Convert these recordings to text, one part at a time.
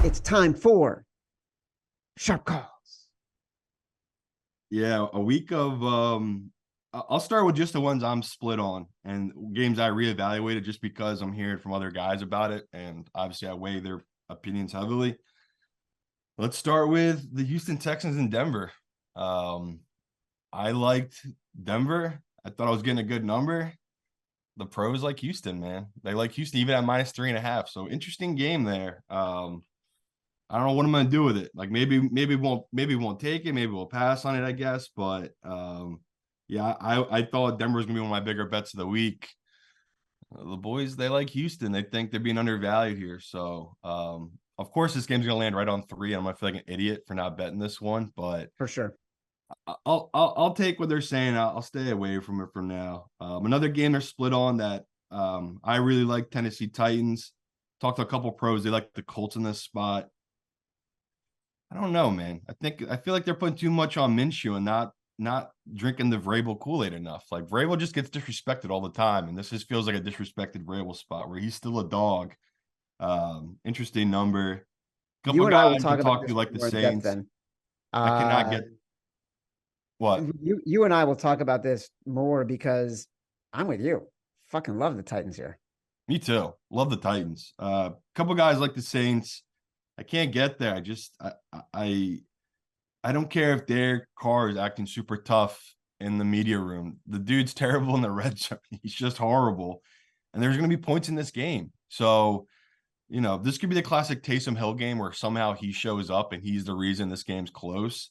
It's time for Sharp Calls. Yeah, a week of I'll start with just the ones I'm split on and games I reevaluated just because I'm hearing from other guys about it, and obviously I weigh their opinions heavily. Let's start with the Houston Texans in Denver. Um, I liked Denver. I thought I was getting a good number. The pros like Houston, man. They like Houston even at -3.5. So interesting game there. I don't know what I'm gonna do with it. Like maybe won't take it, maybe we'll pass on it, I guess. But yeah, I thought Denver was gonna be one of my bigger bets of the week. The boys, they like Houston. They think they're being undervalued here. So of course this game's gonna land right on 3. I'm gonna feel like an idiot for not betting this one, but For sure. I'll take what they're saying. I'll stay away from it for now. Another game they're split on that I really like, Tennessee Titans. Talked to a couple pros. They like the Colts in this spot. I don't know, man. I feel like they're putting too much on Minshew and not drinking the Vrabel Kool-Aid enough. Like Vrabel just gets disrespected all the time, and this just feels like a disrespected Vrabel spot where he's still a dog. Interesting number. You Couple and I will guys to talk about talk to this like the more in depth Saints. then. I cannot Uh, get what. you and I will talk about this more because I'm with you. Fucking love the Titans here. Me too. Love the Titans. Couple guys like the Saints. I can't get there. I I don't care if Derek Carr is acting super tough in the media room. The dude's terrible in the red zone. He's just horrible. And there's going to be points in this game. So, this could be the classic Taysom Hill game where somehow he shows up and he's the reason this game's close.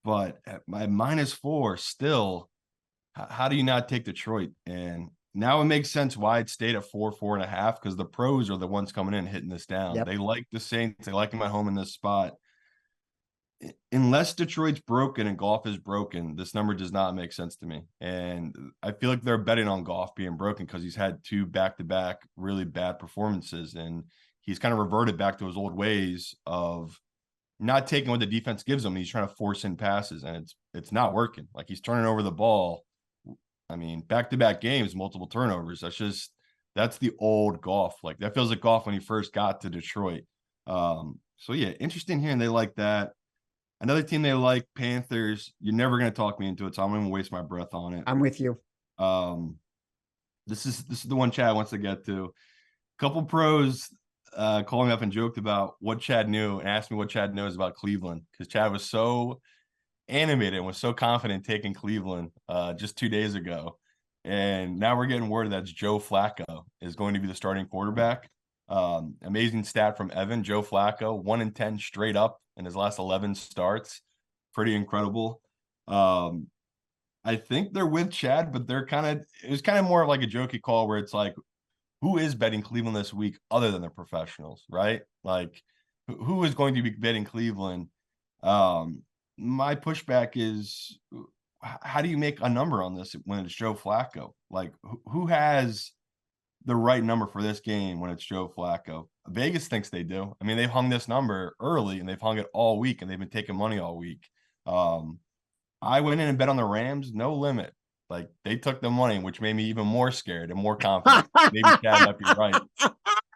But at my -4, still, how do you not take Detroit? And now it makes sense why it stayed at 4.5, because the pros are the ones coming in hitting this down. Yep. They like the Saints. They like them at home in this spot. Unless Detroit's broken and Goff is broken, this number does not make sense to me. And I feel like they're betting on Goff being broken because he's had 2 back-to-back really bad performances, and he's kind of reverted back to his old ways of not taking what the defense gives him. He's trying to force in passes, and it's not working. Like he's turning over the ball. I mean, back-to-back games, multiple turnovers. That's the old Goff. Like that feels like Goff when he first got to Detroit. So yeah, interesting here, and they like that. Another team they like, Panthers. You're never going to talk me into it, so I'm going to waste my breath on it. I'm with you. Um, this is the one Chad wants to get to. Couple pros called me up and joked about what Chad knew and asked me what Chad knows about Cleveland, because Chad was so animated and was so confident taking Cleveland just 2 days ago. And now we're getting word that Joe Flacco is going to be the starting quarterback. Amazing stat from Evan. Joe Flacco, 1-10 straight up in his last 11 starts. Pretty incredible. I think they're with Chad, but it was kind of more of like a jokey call where it's like, who is betting Cleveland this week other than the professionals, right? Like, who is going to be betting Cleveland? My pushback is, how do you make a number on this when it's Joe Flacco? Like, who has the right number for this game when it's Joe Flacco? Vegas thinks they do. I mean, they've hung this number early and they've hung it all week and they've been taking money all week. I went in and bet on the Rams, no limit. Like they took the money, which made me even more scared and more confident. Maybe Chad might be right,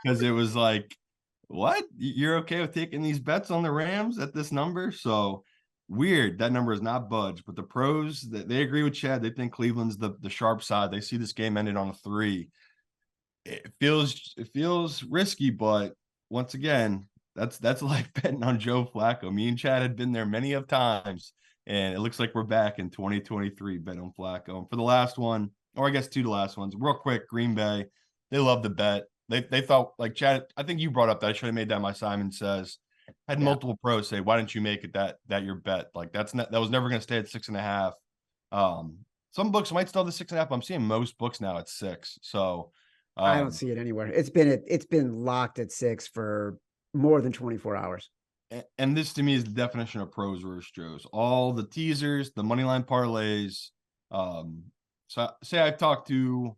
because it was like, what? You're okay with taking these bets on the Rams at this number? So weird. That number is not budged. But the pros, they agree with Chad. They think Cleveland's the sharp side. They see this game ended on a 3. It feels risky, but once again, that's like betting on Joe Flacco. Me and Chad had been there many of times, and it looks like we're back in 2023 betting on Flacco. And for the last one, or I guess 2 last ones, real quick, Green Bay, they love the bet. They thought, like Chad, I think you brought up that I should have made that my Simon Says. Had Yeah. multiple pros say, why didn't you make it that your bet? Like that was never going to stay at 6.5. Some books might still have the 6.5. I'm seeing most books now at 6. So I don't um, see it anywhere. It's been locked at 6 for more than 24 hours. and this to me is the definition of pros versus Joes. All the teasers, the money line parlays. So say I've talked to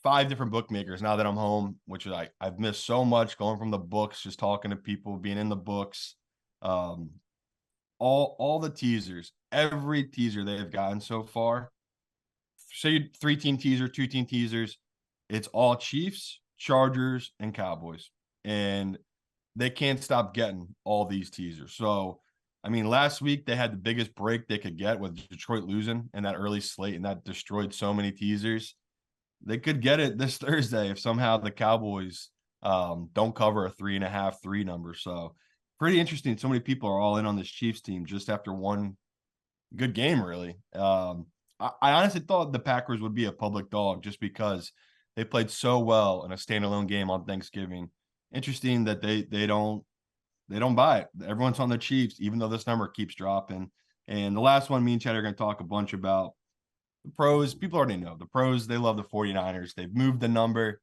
5 different bookmakers now that I'm home, which is I've missed so much going from the books, just talking to people, being in the books. Um, all the teasers, every teaser they've gotten so far. Say 3-team teaser, 2-team teasers. It's all Chiefs, Chargers, and Cowboys. And they can't stop getting all these teasers. So, I mean, last week they had the biggest break they could get with Detroit losing in that early slate, and that destroyed so many teasers. They could get it this Thursday if somehow the Cowboys don't cover a 3.5, 3 number. So pretty interesting. So many people are all in on this Chiefs team just after one good game, really. I honestly thought the Packers would be a public dog just because they played so well in a standalone game on Thanksgiving. Interesting that they don't buy it. Everyone's on the Chiefs, even though this number keeps dropping. And the last one, me and Chad are going to talk a bunch about the pros. People already know the pros. They love the 49ers. They've moved the number.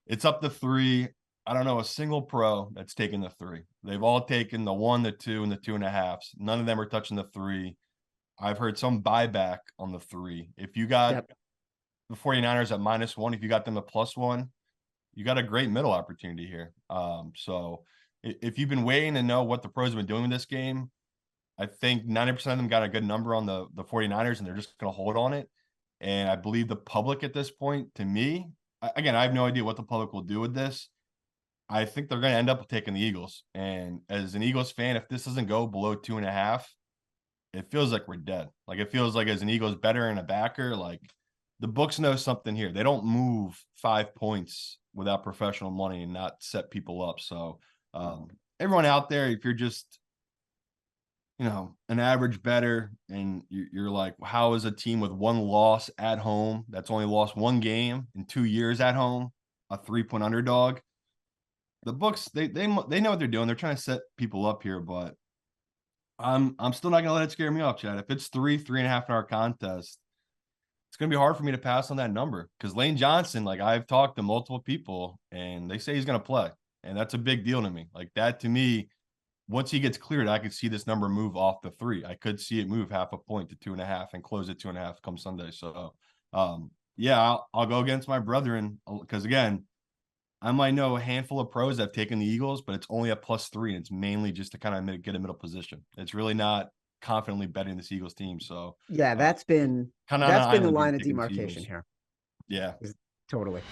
It's up to 3. I don't know a single pro that's taken the 3. They've all taken the 1, the 2, and the 2.5s. None of them are touching the 3. I've heard some buyback on the 3. If you got the 49ers at -1, if you got them at +1, you got a great middle opportunity here. So if you've been waiting to know what the pros have been doing in this game, I think 90% of them got a good number on the 49ers, and they're just going to hold on it. And I believe the public at this point, to me, again, I have no idea what the public will do with this. I think they're going to end up taking the Eagles. And as an Eagles fan, if this doesn't go below 2.5, it feels like we're dead. Like, it feels like as an Eagles bettor and a backer, like the books know something here. They don't move 5 points without professional money and not set people up. So everyone out there, if you're just, an average bettor and you're like, how is a team with 1 loss at home that's only lost 1 game in 2 years at home a 3-point underdog? The books, they know what they're doing. They're trying to set people up here, but I'm still not gonna let it scare me off, Chad. If it's 3.5 in our contest, it's gonna be hard for me to pass on that number because Lane Johnson, like I've talked to multiple people and they say he's gonna play, and that's a big deal to me. Like that to me, once he gets cleared, I could see this number move off the 3. I could see it move 0.5 point to 2.5 and close at 2.5 come Sunday. So, yeah, I'll go against my brethren because again, I might know a handful of pros that have taken the Eagles, but it's only a +3, and it's mainly just to kind of get a middle position. It's really not confidently betting this Eagles team. So yeah, that's been kind of the line of demarcation here. Yeah. Totally.